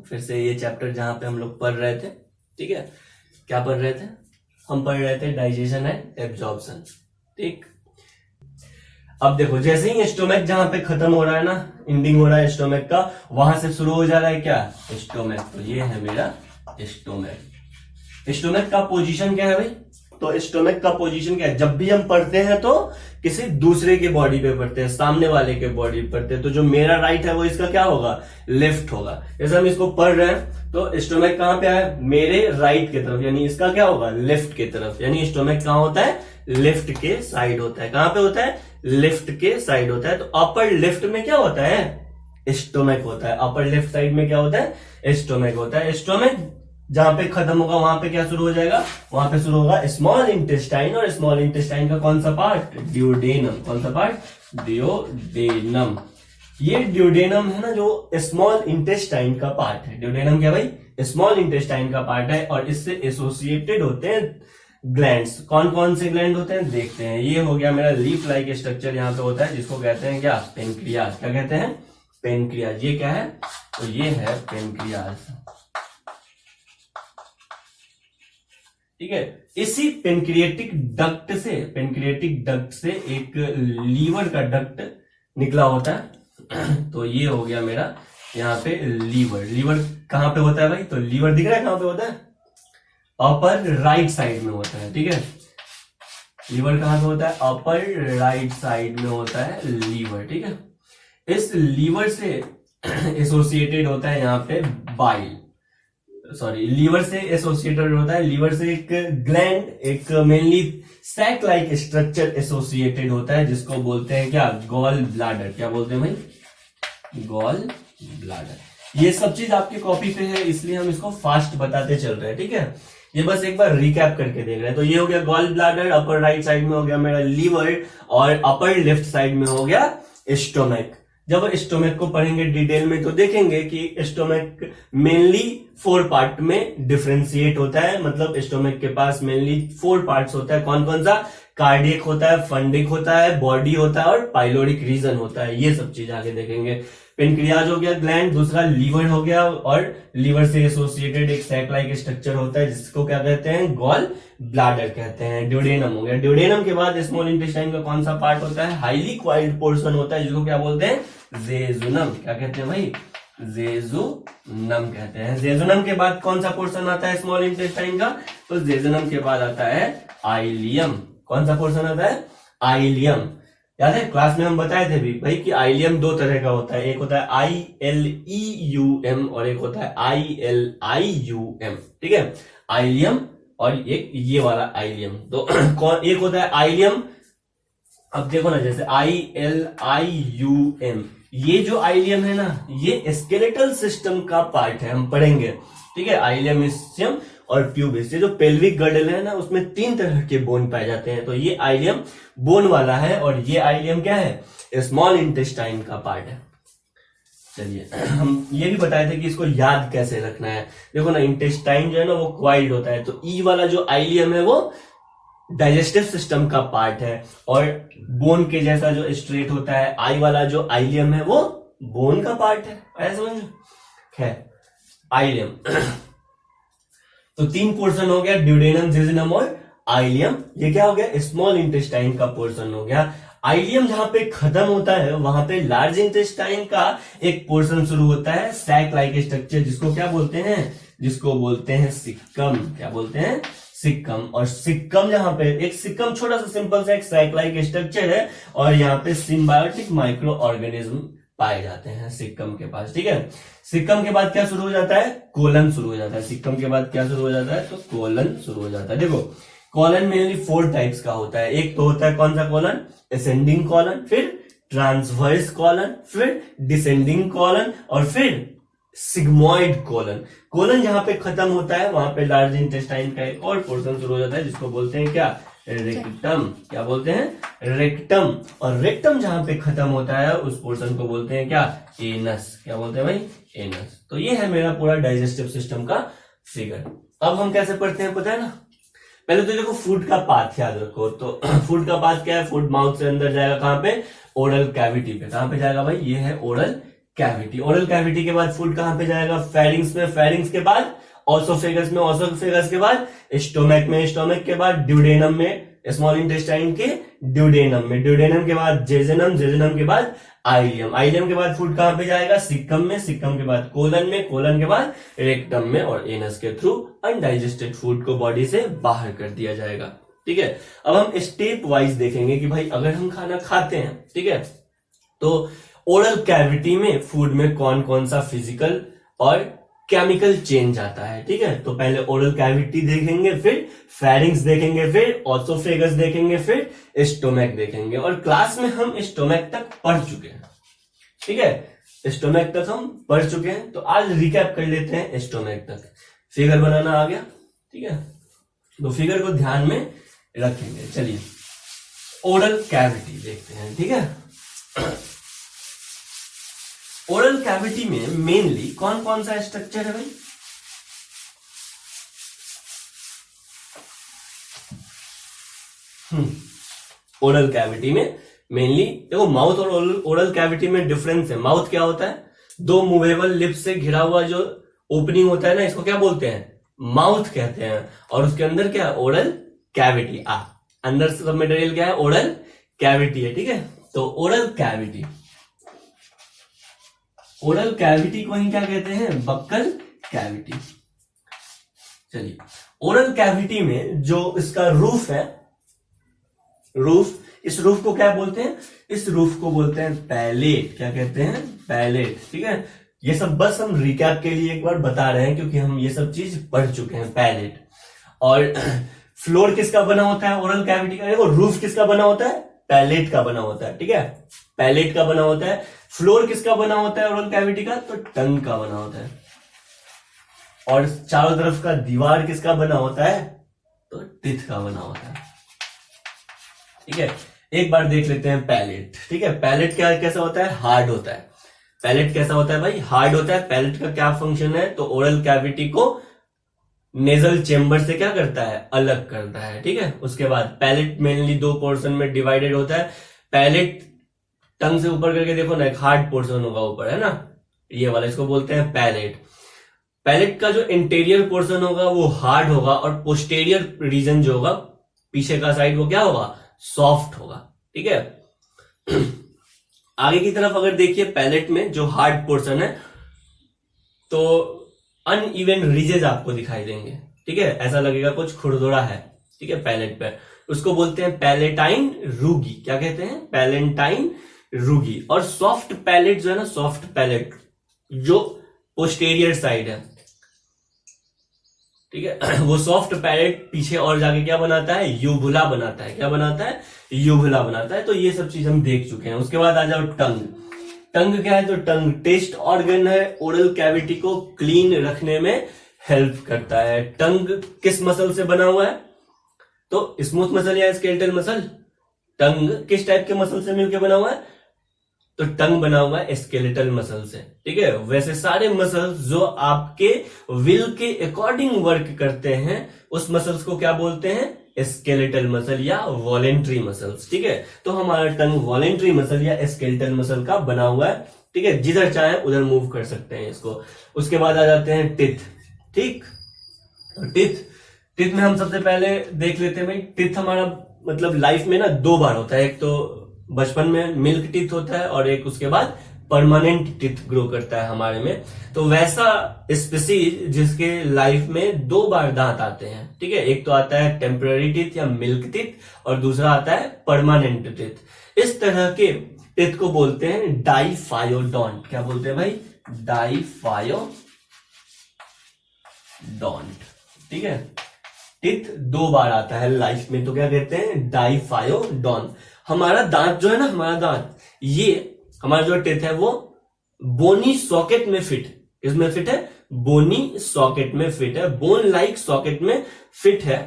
फिर से ये चैप्टर जहां पे हम लोग पढ़ रहे थे, ठीक है। क्या पढ़ रहे थे? हम पढ़ रहे थे डाइजेशन एंड एब्जॉर्प्शन, ठीक। अब देखो, जैसे ही स्टोमक जहां पे खत्म हो रहा है ना, एंडिंग हो रहा है स्टोमक का, वहां से शुरू हो जा रहा है क्या? स्टोमक। तो ये है मेरा स्टोमक। स्टोमक का पोजीशन क्या है भाई? तो स्टोमक का पोजीशन क्या है? जब भी हम पढ़ते हैं तो किसी दूसरे के बॉडी पे पढ़ते हैं, सामने वाले के बॉडी पे पढ़ते हैं। तो जो मेरा राइट है वो इसका क्या होगा? लेफ्ट होगा। जैसे हम इसको पढ़ रहे हैं तो स्टोमक कहां पे है? मेरे राइट की तरफ, यानी इसका क्या होगा? लेफ्ट की तरफ। यानी स्टोमक कहां होता है? लेफ्ट के साइड होता है। कहां पे होता है? लेफ्ट के साइड होता है। तो अपर लेफ्ट में क्या होता है? स्टोमक होता है। अपर लेफ्ट साइड में क्या होता है? स्टोमक होता है। स्टोमक जहां पे खत्म होगा वहां पे क्या शुरू हो जाएगा? वहां पे शुरू होगा स्मॉल इंटेस्टाइन। और स्मॉल इंटेस्टाइन का कौन सा पार्ट? ड्यूडेनम। कौन सा पार्ट? ड्यूडेनम। ये ड्यूडेनम है ना, जो स्मॉल इंटेस्टाइन का पार्ट है। ड्यूडेनम क्या भाई? स्मॉल इंटेस्टाइन का पार्ट है। और इससे एसोसिएटेड होते हैं ग्लैंड्स। कौन कौन से ग्लैंड होते हैं देखते हैं। ये हो गया मेरा लीफ लाइक स्ट्रक्चर यहाँ पे होता है, जिसको कहते हैं क्या? पेनक्रियाज। क्या कहते हैं? पेनक्रियाज। ये क्या है? तो ये है पेनक्रियाज, ठीक है। इसी पेनक्रिएटिक डक्ट से एक लीवर का डक्ट निकला होता है। तो ये हो गया मेरा यहाँ पे लीवर। लीवर कहां पे होता है भाई? तो लीवर दिख रहा है कहां पे होता है? अपर राइट साइड में होता है, ठीक है। लीवर कहां पे होता है? अपर राइट साइड में होता है लीवर, ठीक है। इस लीवर से एसोसिएटेड होता है यहाँ पे बाइल, सॉरी, लीवर से एसोसिएटेड होता है। लीवर से एक ग्लैंड, एक mainly sac like structure associated होता है, जिसको बोलते हैं क्या? Gall bladder. क्या बोलते हैं भाई? Gall bladder. ये सब चीज आपकी कॉपी पे है, इसलिए हम इसको फास्ट बताते चल रहे हैं, ठीक है। ये बस एक बार रिकैप करके देख रहे हैं। तो ये हो गया gall bladder, upper right side में हो गया मेरा लीवर, और अपर लेफ्ट साइड में हो गया स्टोमक। जब स्टोमक को पढ़ेंगे डिटेल में तो देखेंगे कि स्टोमक मेनली 4 पार्ट में डिफरेंशिएट होता है। मतलब स्टोमक के पास मेनली 4 पार्ट्स होता है। कौन कौन सा? कार्डियक होता है, फंडिक होता है, बॉडी होता है, और पाइलोरिक रीजन होता है। ये सब चीज आगे देखेंगे। पेनक्रियाज हो गया ग्लैंड, दूसरा लीवर हो गया, और लीवर से एसोसिएटेड एक सैक लाइक स्ट्रक्चर होता है, जिसको क्या कहते हैं? गॉल ब्लाडर कहते हैं। ड्यूडेनम हो गया। ड्यूडेनम के बाद स्मॉल इंटेस्टाइन का कौन सा पार्ट होता है? हाईली क्वाइल्ड पोर्शन होता है, जिसको क्या बोलते हैं? जेजुनम। क्या कहते हैं भाई? जेजुनम कहते हैं। जेजुनम के बाद कौन सा पोर्शन आता है स्मॉल इंटेस्टाइन का? तो जेजुनम के बाद आता है आइलियम। कौन सा पोर्शन आता है? आइलियम। याद है क्लास में हम बताए थे भी भाई कि आइलियम 2 तरह का होता है। एक होता है ILEUM और एक होता है ILIUM, ठीक है। आइलियम और एक ये वाला आइलियम। तो कौन? एक होता है आइलियम। अब देखो ना, जैसे ILIUM, ये जो आइलियम है ना, ये स्केलेटल सिस्टम का पार्ट है, हम पढ़ेंगे, ठीक है। आइलियम, इस्चियम और प्यूबिस। ये जो पेल्विक गर्डल है ना, उसमें 3 तरह के बोन पाए जाते हैं। तो ये आइलियम बोन वाला है, और ये आइलियम क्या है? स्मॉल इंटेस्टाइन का पार्ट है। चलिए, हम ये भी बताए थे कि इसको याद कैसे रखना है। देखो ना, इंटेस्टाइन जो है ना वो क्वाइल्ड होता है, तो ई वाला जो आइलियम है वो डाइजेस्टिव सिस्टम का पार्ट है, और बोन के जैसा जो स्ट्रेट होता है आई वाला जो आइलियम है वो बोन का पार्ट है। ऐसा समझो, है आइलियम। तो 3 पोर्शन हो गया, ड्यूडेनम, जेजुनम और आइलियम। ये क्या हो गया? स्मॉल इंटेस्टाइन का पोर्शन हो गया। आइलियम जहां पे खत्म होता है वहां पे लार्ज इंटेस्टाइन का एक पोर्शन शुरू होता है, सैक लाइक स्ट्रक्चर, जिसको क्या बोलते हैं? जिसको बोलते हैं सिक्कम। क्या बोलते हैं? सिक्कम। और सिक्कम जहां पे एक सिक्कम छोटा सा सिंपल सा एक सैक लाइक स्ट्रक्चर है, और यहाँ पे सिम्बायोटिक माइक्रो ऑर्गेनिज्म पाए जाते हैं सिक्कम के पास, ठीक है। सिक्कम के बाद क्या शुरू हो जाता है? कोलन शुरू हो जाता है। सिक्कम के बाद क्या शुरू हो जाता है? तो कोलन शुरू हो जाता है। देखो, कॉलन मेनली 4 टाइप्स का होता है। एक तो होता है कौन सा कॉलन? असेंडिंग कॉलन, फिर ट्रांसवर्स कॉलन, फिर डिसेंडिंग कॉलन, और फिर सिग्मोइड कॉलन। कॉलन जहां पे खत्म होता है वहां पे लार्ज इंटेस्टाइन का एक और पोर्शन शुरू हो जाता है, जिसको बोलते हैं क्या? रेक्टम। क्या बोलते हैं? रेक्टम। और रेक्टम जहां पे खत्म होता है उस पोर्शन को बोलते हैं क्या? एनस। क्या बोलते हैं भाई? एनस। तो ये है मेरा पूरा डाइजेस्टिव सिस्टम का फिगर। अब हम कैसे पढ़ते हैं पता है ना? पहले तो देखो, फूड का पाथ याद रखो। तो फूड का पाथ क्या है? फूड माउथ से अंदर जाएगा, कहां पे? ओरल कैविटी पे। कहां पे जाएगा भाई? ये है ओरल कैविटी। ओरल कैविटी के बाद फूड कहां पे जाएगा? फेरिंग्स में, फेरिंग्स के बाद ऑसोफेगस में, ऑसोफेगस के बाद स्टोमक में, स्टोमक के बाद ड्यूडेनम में, स्मॉल इंटेस्टाइन के ड्यूडेनम में, ड्यूडेनम के बाद जेजनम, जेजनम के बाद आइलियम, आइलियम के बाद फूड कहां पे जाएगा? सिक्कम में, सिक्कम के बाद कोलन में, कोलन के बाद रेक्टम में, और एनस के थ्रू अनडाइजेस्टेड फूड को बॉडी से बाहर कर दिया जाएगा। ठीक है, अब हम स्टेप वाइज देखेंगे कि भाई अगर हम खाना खाते हैं, ठीक है, तो ओरल कैविटी में फूड में कौन कौन सा फिजिकल और केमिकल चेंज आता है। ठीक है, तो पहले ओरल कैविटी देखेंगे, फिर फेरिंग्स देखेंगे, फिर ऑसोफेगस देखेंगे, फिर स्टोमक देखेंगे, और क्लास में हम स्टोमक तक पढ़ चुके हैं। ठीक है, स्टोमक तक हम पढ़ चुके हैं, तो आज रिकैप कर लेते हैं स्टोमक तक। फिगर बनाना आ गया, ठीक है, तो फिगर को ध्यान में रखेंगे। चलिए ओरल कैविटी देखते हैं। ठीक है, ओरल कैविटी में मेनली कौन कौन सा स्ट्रक्चर है भाई? ओरल कैविटी में मेनली देखो, माउथ और ओरल कैविटी में डिफरेंस है। माउथ क्या होता है? दो मूवेबल लिप्स से घिरा हुआ जो ओपनिंग होता है ना, इसको क्या बोलते हैं? माउथ कहते हैं। और उसके अंदर क्या है? Oral cavity. अंदर सब मटेरियल क्या है? ओरल कैविटी है। ठीक है, तो ओरल कैविटी, ओरल कैविटी को ही क्या कहते हैं? Buccal cavity. चलिए, ओरल कैविटी में जो इसका रूफ है, रूफ, इस रूफ को क्या बोलते हैं? इस रूफ को बोलते हैं पैलेट। क्या कहते हैं? पैलेट। ठीक है, ये सब बस हम रिकैप के लिए एक बार बता रहे हैं, क्योंकि हम ये सब चीज पढ़ चुके हैं। पैलेट। और फ्लोर किसका बना होता है ओरल कैविटी का? देखो, रूफ किसका बना होता है? पैलेट का बना होता है। ठीक है, पैलेट का बना होता है। फ्लोर किसका बना होता है ओरल कैविटी का? तो टंग का बना होता है। और चारों तरफ का दीवार किसका बना होता है? तो टीथ का बना होता है। ठीक है, एक बार देख लेते हैं पैलेट। ठीक है, पैलेट क्या कैसा होता है? हार्ड होता है। पैलेट कैसा होता है भाई? हार्ड होता है। पैलेट का क्या फंक्शन है? तो ओरल कैविटी को नेजल चेम्बर से क्या करता है? अलग करता है। ठीक है, उसके बाद पैलेट मेनली दो पोर्शन में डिवाइडेड होता है। पैलेट टंग से ऊपर करके देखो ना, एक हार्ड पोर्शन होगा ऊपर, है ना, ये वाला, इसको बोलते हैं पैलेट। पैलेट का जो इंटीरियर पोर्शन होगा वो हार्ड होगा, और पोस्टेरियर रीजन जो होगा, पीछे का साइड, वो क्या होगा? सॉफ्ट होगा। ठीक है, आगे की तरफ अगर देखिए, पैलेट में जो हार्ड पोर्शन है, तो अनइवन रीजेज आपको दिखाई देंगे। ठीक है, ऐसा लगेगा कुछ खुरदुरा है। ठीक है, पैलेट पे, उसको बोलते हैं पैलेटाइन रूगी। क्या कहते हैं? पैलेटाइन रूगी। और सॉफ्ट पैलेट जो है ना, सॉफ्ट पैलेट जो पोस्टेरियर साइड है, ठीक है, वो सॉफ्ट पैलेट पीछे और जाके क्या बनाता है? यूबुला बनाता है। क्या बनाता है? यूबुला बनाता है। तो ये सब चीज हम देख चुके हैं। उसके बाद आ जाओ टंग। टंग क्या है? तो टंग टेस्ट ऑर्गन है, ओरल कैविटी को क्लीन रखने में हेल्प करता है। टंग किस मसल से बना हुआ है? तो स्मूथ मसल या स्केलेटल मसल? टंग किस टाइप के मसल से मिलकर बना हुआ है? तो टंग बना हुआ है स्केलेटल मसल से। ठीक है, वैसे सारे मसल्स जो आपके विल के अकॉर्डिंग वर्क करते हैं, उस मसल्स को क्या बोलते हैं? स्केलेटल मसल या वॉलेंट्री मसल्स। ठीक है, तो हमारा टंग वॉलेंट्री मसल या स्केलेटल मसल का बना हुआ है। ठीक है, जिधर चाहे उधर मूव कर सकते हैं इसको। उसके बाद आ जाते हैं टिथ। ठीक, तो टिथ में हम सबसे पहले देख लेते हैं भाई, टिथ हमारा मतलब लाइफ में ना दो बार होता है। एक तो बचपन में मिल्क टिथ होता है, और एक उसके बाद परमानेंट टिथ ग्रो करता है हमारे में। तो वैसा स्पीसीज जिसके लाइफ में दो बार दांत आते हैं। ठीक है, एक तो आता है टेम्पररी टिथ या मिल्क टिथ, और दूसरा आता है परमानेंट टिथ। इस तरह के टिथ को बोलते हैं डाइफायोडोंट। क्या बोलते हैं भाई? डाइफायोडोंट। ठीक है, टिथ दो बार आता है लाइफ में, तो क्या कहते हैं? डाइफायोडोंट। हमारा दांत जो है ना, हमारा दांत, ये हमारा जो टिथ है वो बोनी सॉकेट में फिट, इसमें फिट है, बोनी सॉकेट में फिट है, बोन लाइक सॉकेट में फिट है।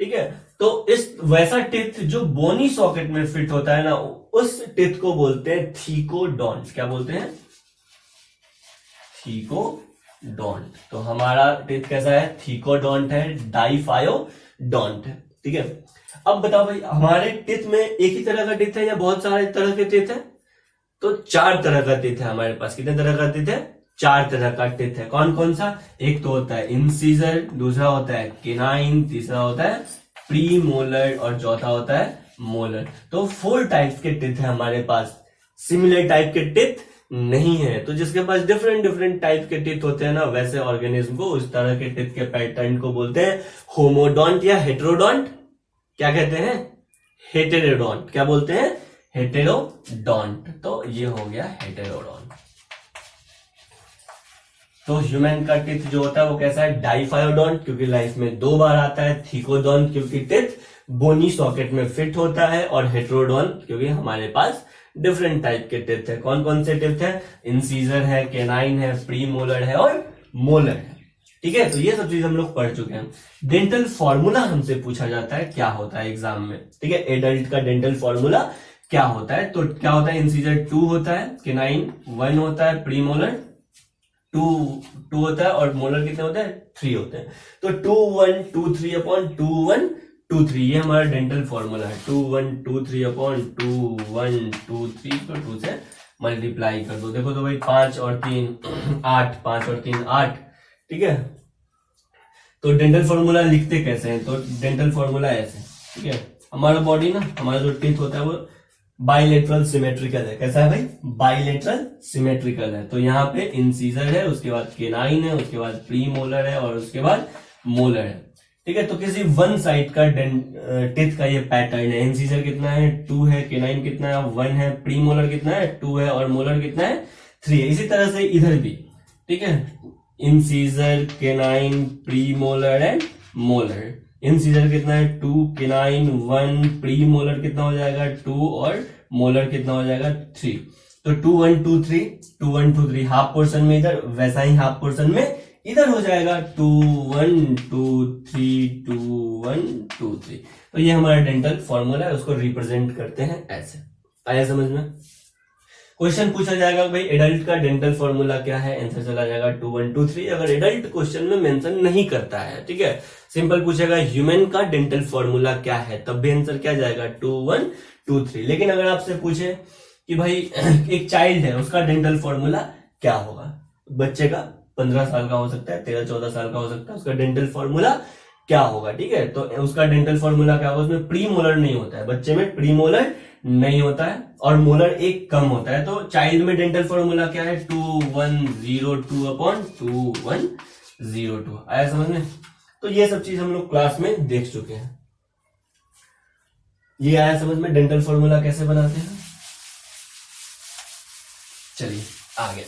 ठीक है, तो इस वैसा टिथ जो बोनी सॉकेट में फिट होता है ना, उस टिथ को बोलते हैं थीकोडोंट। क्या बोलते हैं? थीकोडोंट। तो हमारा टिथ कैसा है? थीकोडोंट है, डाइफायोडोंट है। ठीक है, अब बताओ भाई, हमारे टिथ में एक ही तरह का टिथ है या बहुत सारे तरह के टिथ है? तो 4 तरह का टीथ है हमारे पास। कितने तरह का टीथ है? 4 तरह का टीथ है। कौन कौन सा? एक तो होता है इंसीजर, दूसरा होता है केनाइन, तीसरा होता है प्री मोलर और चौथा होता है मोलर। तो 4 टाइप्स के टीथ है हमारे पास। सिमिलर टाइप के टीथ नहीं है। तो जिसके पास डिफरेंट डिफरेंट टाइप के टीथ होते हैं ना, वैसे ऑर्गेनिज्म को, उस तरह के टीथ के पैटर्न को बोलते हैं होमोडोंट या हेटेरोडोंट। क्या कहते हैं? हेटेरोडोंट। क्या बोलते हैं? हेटेरोडोंट। तो ये हो गया हेटेरोडोंट। तो ह्यूमन का टीथ जो होता है वो कैसा है? डाइफायोडोंट, क्योंकि लाइफ में 2 बार आता है। थिकोडोंट, क्योंकि टीथ बोनी सॉकेट में फिट होता है। और हेटेरोडोंट, क्योंकि हमारे पास डिफरेंट टाइप के टीथ है। कौन कौन से टीथ है? इंसीजर है, केनाइन है, प्री मोलर है और मोलर है। ठीक है, तो ये सब चीज हम लोग पढ़ चुके हैं। डेंटल फॉर्मूला हमसे पूछा जाता है क्या होता है एग्जाम में। ठीक है, एडल्ट का डेंटल फॉर्मूला क्या होता है? तो क्या होता है? इंसीजर 2 होता है, केनाइन 1 होता है, प्री मोलर 2 होता है और मोलर कितने होते हैं? 3 होते हैं। तो 2 1 2 3 अपॉन 2 1 2 3, ये हमारा डेंटल फॉर्मूला है। 2 1 2 3 अपॉन 2 1 2 3 को 2 से मल्टीप्लाई कर दो। देखो तो भाई 5 और 3 8, 5 और 3 8। ठीक है, तो डेंटल फॉर्मूला लिखते कैसे हैं? तो डेंटल फॉर्मूला ऐसे। ठीक है, हमारा बॉडी ना, हमारा जो टीथ होता है वो बाइलेटरल सिमेट्रिकल है। कैसा है भाई? बाइलेटरल सिमेट्रिकल है। तो यहाँ पे इंसीजर है, उसके बाद केनाइन है, उसके बाद प्री मोलर है और उसके बाद मोलर है। ठीक है, तो किसी वन साइड का टीथ का ये पैटर्न है। इंसीजर कितना है? 2 है, केनाइन कितना है? 1 है, प्री मोलर कितना है? 2 है और मोलर कितना है? 3 है। इसी तरह से इधर भी। ठीक है, incisor, canine, pre molar and molar. Incisor कितना है? 2, केनाइन 1, प्री मोलर कितना हो जाएगा? 2 और मोलर कितना हो जाएगा? 3। तो 2 1 2 3, 2 1 2 3 हाफ पोर्शन में इधर, वैसा ही हाफ पोर्शन में इधर हो जाएगा 2 1 2 3 2 1 2 3। तो ये हमारा डेंटल फॉर्मूला है, उसको रिप्रेजेंट करते हैं ऐसे। आया समझ में? क्वेश्चन पूछा जाएगा भाई एडल्ट का डेंटल फॉर्मूला क्या है? आंसर चला जाएगा 2 1 2 3। अगर एडल्ट क्वेश्चन में मेंशन नहीं करता है, ठीक है, सिंपल पूछेगा ह्यूमन का डेंटल फॉर्मूला क्या है, तब भी आंसर क्या जाएगा? 2 1 2 3। लेकिन अगर आपसे पूछे कि भाई एक चाइल्ड है, उसका डेंटल फॉर्मूला क्या होगा? बच्चे का 15 साल का हो सकता है, 13 14 साल का हो सकता है, उसका डेंटल फॉर्मूला क्या होगा? ठीक है, तो उसका डेंटल फॉर्मूला क्या होगा? उसमें प्री मोलर नहीं होता है, बच्चे में प्री मोलर नहीं होता है और मोलर एक कम होता है। तो चाइल्ड में डेंटल फॉर्मूला क्या है? 2 1 0 2 अपॉन 2 1 0 2। आया समझ में? तो ये सब चीज हम लोग क्लास में देख चुके हैं। ये आया समझ में डेंटल फॉर्मूला कैसे बनाते हैं? चलिए आगे।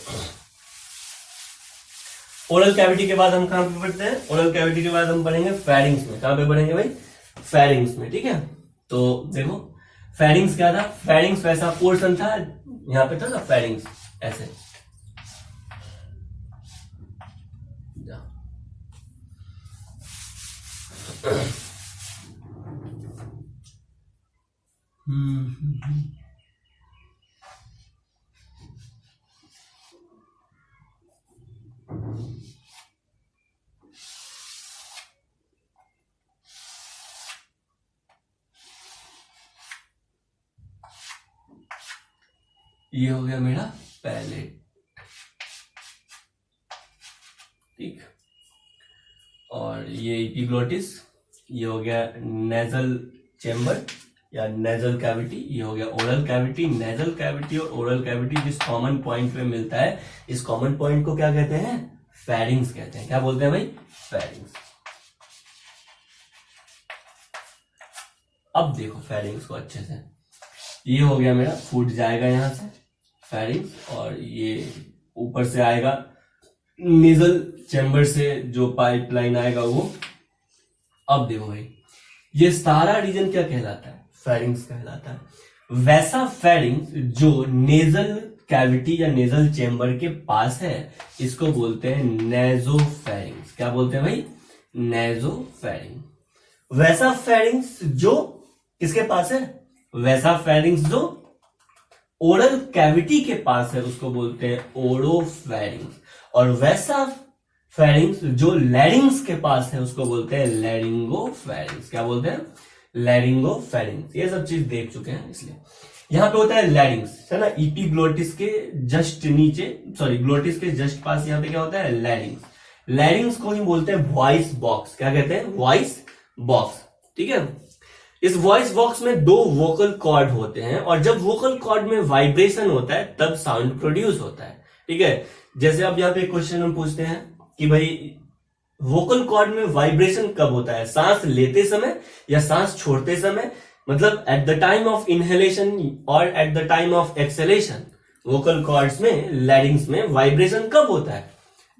ओरल कैविटी के बाद हम कहां पे पढ़ते हैं? ओरल कैविटी के बाद हम पढ़ेंगे फेरिंग्स में। कहां पे पढ़ेंगे भाई? फेरिंग्स में। ठीक है, तो देखो फेरिंग्स क्या था? फेरिंग्स वैसा पोर्शन था, यहां पे था ना फेरिंग्स ऐसे। ये हो गया मेरा पैलेट। ठीक, और ये एपिग्लोटिस, ये हो गया नेजल चेम्बर या नेजल कैविटी, ये हो गया ओरल कैविटी। नेजल कैविटी और ओरल कैविटी जिस कॉमन पॉइंट पे मिलता है, इस कॉमन पॉइंट को क्या कहते हैं? फेरिंग्स कहते हैं। क्या बोलते हैं भाई? फेरिंग्स। अब देखो फेरिंग्स को अच्छे से, ये हो गया मेरा, फूट जाएगा यहां से फेरिंग्स, और ये ऊपर से आएगा नेजल चैम्बर से जो पाइपलाइन आएगा वो। अब देखो भाई, ये सारा रीजन क्या कहलाता है? फेरिंग्स कहलाता है। वैसा फेरिंग्स जो नेजल कैविटी या नेजल चैम्बर के पास है, इसको बोलते हैं नेजोफेरिंग्स। क्या बोलते हैं भाई? नेजोफेरिंग। वैसा फेरिंग्स जो किसके पास है? वैसा फेरिंग्स जो ओरल कैविटी के पास है, उसको बोलते हैं ओरोफेरिंग्स। और वैसा फेरिंग्स जो लैरिंग्स के पास है, उसको बोलते हैं लैरिंगोफेरिंग्स। क्या बोलते हैं? लैरिंगोफेरिंग्स। ये सब चीज देख चुके हैं, इसलिए यहाँ पे होता है लैरिंग्स, है ना, इपीग्लोटिस के जस्ट नीचे, सॉरी ग्लोटिस के जस्ट पास यहाँ पे क्या होता है, लैरिंग्स। लैरिंग्स को ही बोलते हैं वॉइस बॉक्स। क्या कहते हैं, वॉइस बॉक्स। ठीक है, इस वॉइस बॉक्स में दो वोकल कॉर्ड होते हैं और जब वोकल कॉर्ड में वाइब्रेशन होता है तब साउंड प्रोड्यूस होता है। ठीक है, जैसे अब यहाँ पे क्वेश्चन हम पूछते हैं कि भाई वोकल कॉर्ड में वाइब्रेशन कब होता है, सांस लेते समय या सांस छोड़ते समय, मतलब at the time of inhalation और at the time of exhalation. Vocal cords में, लैरिंग्स में वाइब्रेशन कब होता है,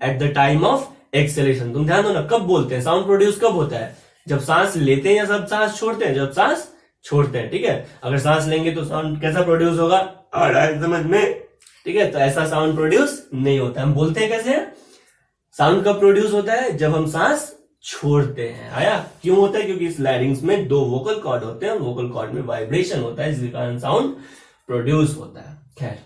at the time of exhalation. तुम ध्यान दो ना, कब बोलते हैं, साउंड प्रोड्यूस कब होता है, जब सांस लेते हैं या सब सांस छोड़ते हैं, जब सांस छोड़ते हैं। ठीक है, अगर सांस लेंगे तो साउंड कैसा प्रोड्यूस होगा, आ रहा है समझ में। ठीक है, तो ऐसा साउंड प्रोड्यूस नहीं होता। हम बोलते हैं कैसे, साउंड कब प्रोड्यूस होता है, जब हम सांस छोड़ते हैं। आया, क्यों होता है, क्योंकि इस लैरिंग्स में दो वोकल कॉर्ड होते हैं, वोकल कॉर्ड में वाइब्रेशन होता है, जिसके कारण साउंड प्रोड्यूस होता है। खैर,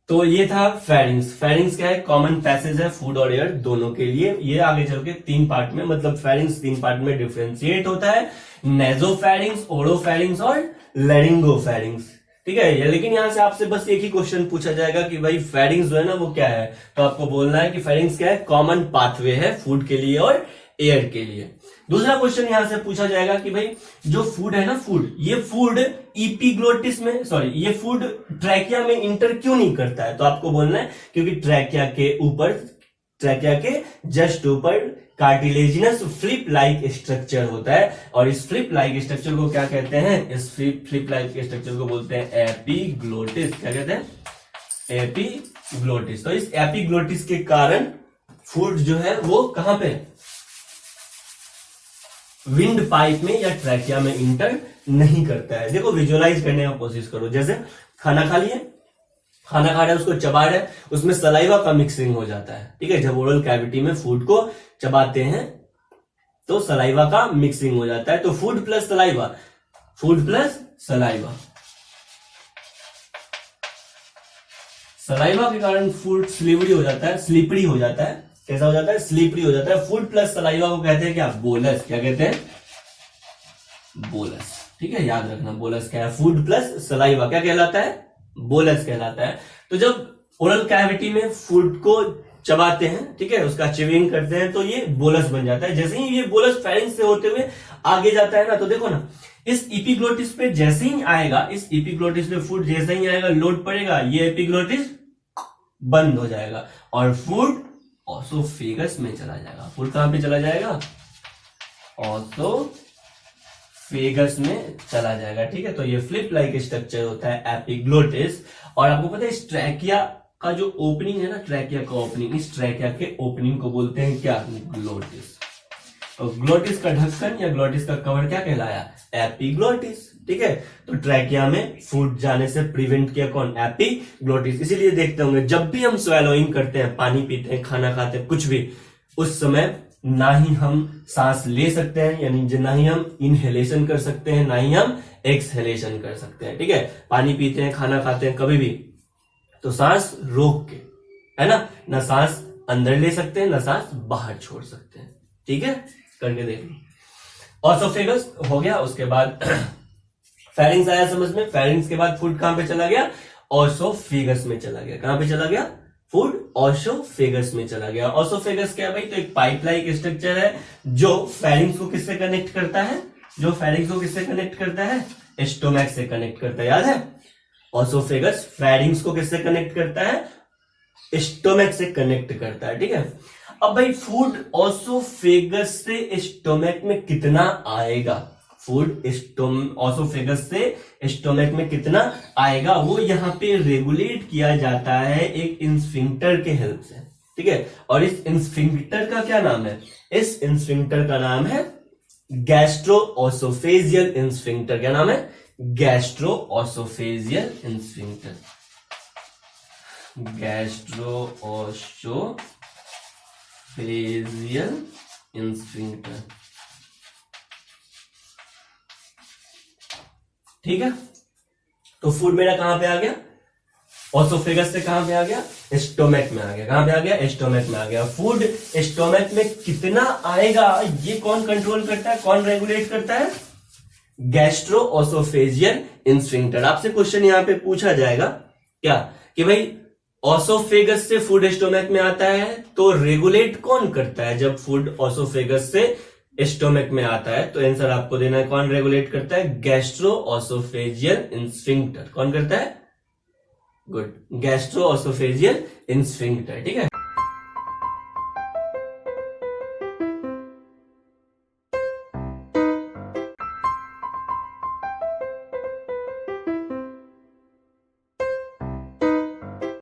तो ये था फेरिंग्स। फेरिंग्स क्या है, कॉमन पैसेज है फूड और एयर दोनों के लिए। ये आगे चल के 3 पार्ट में, मतलब फेरिंग्स 3 पार्ट में डिफरेंशिएट होता है, नेजोफेरिंग्स, ओरोफेरिंग्स और लैरिंगोफेरिंग्स। ठीक है, लेकिन यहां से आपसे बस एक ही क्वेश्चन पूछा जाएगा कि भाई फेरिंग्स जो है ना वो क्या है, तो आपको बोलना है कि फेरिंग्स क्या है, कॉमन पाथवे है फूड के लिए और एयर के लिए। दूसरा क्वेश्चन यहां से पूछा जाएगा कि भाई जो फूड है ना, फूड, ये फूड इपीग्लोटिस में, सॉरी, ये फूड ट्रैकिया में इंटर क्यों नहीं करता है, तो आपको बोलना है क्योंकि ट्रैकिया के ऊपर, ट्रैकिया के जस्ट ऊपर कार्टिलेजिनस फ्लिप लाइक स्ट्रक्चर होता है और इस फ्लिप लाइक स्ट्रक्चर को क्या कहते हैं, इस फ्लिप लाइक स्ट्रक्चर को बोलते हैं एपिग्लोटिस। क्या कहते हैं, एपिग्लोटिस। तो इस एपिग्लोटिस के कारण फूड जो है वो कहां पे, विंड पाइप में या ट्रैकिया में इंटर नहीं करता है। देखो, विजुअलाइज करने की कोशिश करो, जैसे खाना खा लिए, खाना खा रहे हैं, उसको चबा रहे हैं, उसमें सलाइवा का मिक्सिंग हो जाता है। ठीक है, जब ओरल कैविटी में फूड को चबाते हैं तो सलाइवा का मिक्सिंग हो जाता है। तो food plus saliva, food plus saliva, saliva के कारण फूड स्लिपरी हो जाता है, स्लिपरी हो जाता है। कैसा हो जाता है, स्लिपरी हो जाता है। फूड प्लस सलाइवा को कहते हैं क्या, बोलस। क्या कहते हैं, बोलस। ठीक है, याद रखना, बोलस क्या है, फूड प्लस सलाइवा क्या कहलाता है, बोलस कहलाता है। तो जब ओरल कैविटी में फूड को चबाते हैं, ठीक है, उसका च्यूइंग करते हैं, तो ये बोलस बन जाता है। जैसे ही ये बोलस फेरिंग्स से होते हुए आगे जाता है ना, तो देखो ना, इस एपिग्लोटिस पे जैसे ही आएगा, इस एपिग्लोटिस पे फूड जैसे ही आएगा, लोड पड़ेगा, ये एपिग्लोटिस बंद हो जाएगा और फूड ऑसोफेगस में चला जाएगा। फूड कहां पे चला जाएगा, ऑसोफेगस में चला जाएगा। ठीक है, तो ये फ्लिप लाइक स्ट्रक्चर होता है एपिग्लोटिस। और आपको पता है इस ट्रैकिया का जो ओपनिंग है ना, ट्रैकिया का ओपनिंग, इस ट्रैकिया के ओपनिंग को बोलते हैं क्या, ग्लोटिस। तो ग्लोटिस का ढक्कन या ग्लोटिस का कवर क्या कहलाया, एपिग्लोटिस। ठीक है, तो ट्रैकिया में फूड जाने से प्रिवेंट किया कौन, एपिग्लोटिस। इसीलिए देखते होंगे जब भी हम स्वेलोइंग करते हैं, पानी पीते हैं, खाना खाते हैं, कुछ भी, उस समय ना ही हम सांस ले सकते हैं, यानी ना ही हम इनहेलेशन कर सकते हैं, ना ही हम एक्सहेलेशन कर सकते हैं। ठीक है, पानी पीते हैं, खाना खाते हैं, कभी भी तो सांस रोक के, है ना सांस अंदर ले सकते हैं, ना सांस बाहर छोड़ सकते हैं। ठीक है, करके देख लो। ऑसोफेगस हो गया, उसके बाद फेरिंग्स आया समझ में। फेरिंग्स के बाद फूड कहां पे चला गया, ऑसोफेगस में चला गया। कहां पे चला गया, फूड ऑसोफेगस में चला गया। ऑसोफेगस क्या है भाई, तो एक पाइप लाइक स्ट्रक्चर है जो फेरिंग्स को किससे कनेक्ट करता है, जो फेरिंग्स को किससे कनेक्ट करता है, स्टोमैक से कनेक्ट करता है। याद है, ऑसोफेगस फेरिंग्स को किससे कनेक्ट करता है, स्टोमैक से कनेक्ट करता है। ठीक है, अब भाई फूड ऑसोफेगस से स्टोमैक में कितना आएगा, फूड ऑसोफेगस से स्टोमैक में कितना आएगा, वो यहाँ पे रेगुलेट किया जाता है एक इंस्फिंक्टर के हेल्प से। ठीक है, और इस इंस्फिंक्टर का क्या नाम है, इस इंस्फिंक्टर का नाम है गैस्ट्रोओसोफेजियल इंस्फिंक्टर। क्या नाम है, गैस्ट्रोओसोफेजियल इंस्फिंक्टर, गैस्ट्रोओसोफेजियल इंस्फिंक्टर। ठीक है, तो फूड मेरा कहां पे आ गया, ऑसोफेगस से कहां पे आ गया, स्टोमैक में आ गया। कहां पे आ गया, स्टोमैक में आ गया। फूड स्टोमैक में कितना आएगा ये कौन कंट्रोल करता है, कौन रेगुलेट करता है, गैस्ट्रो ऑसोफेजियल इंस्फिंक्टर। आपसे क्वेश्चन यहां पे पूछा जाएगा क्या कि भाई ऑसोफेगस से फूड स्टोमक में आता है तो रेगुलेट कौन करता है जब फूड ऑसोफेगस से स्टोमक में आता है, तो आंसर आपको देना है कौन रेगुलेट करता है, गैस्ट्रो ऑसोफेजियल इंस्फिंक्टर। कौन करता है, गुड, गैस्ट्रो ऑसोफेजियल इंस्फिंक्टर। ठीक है।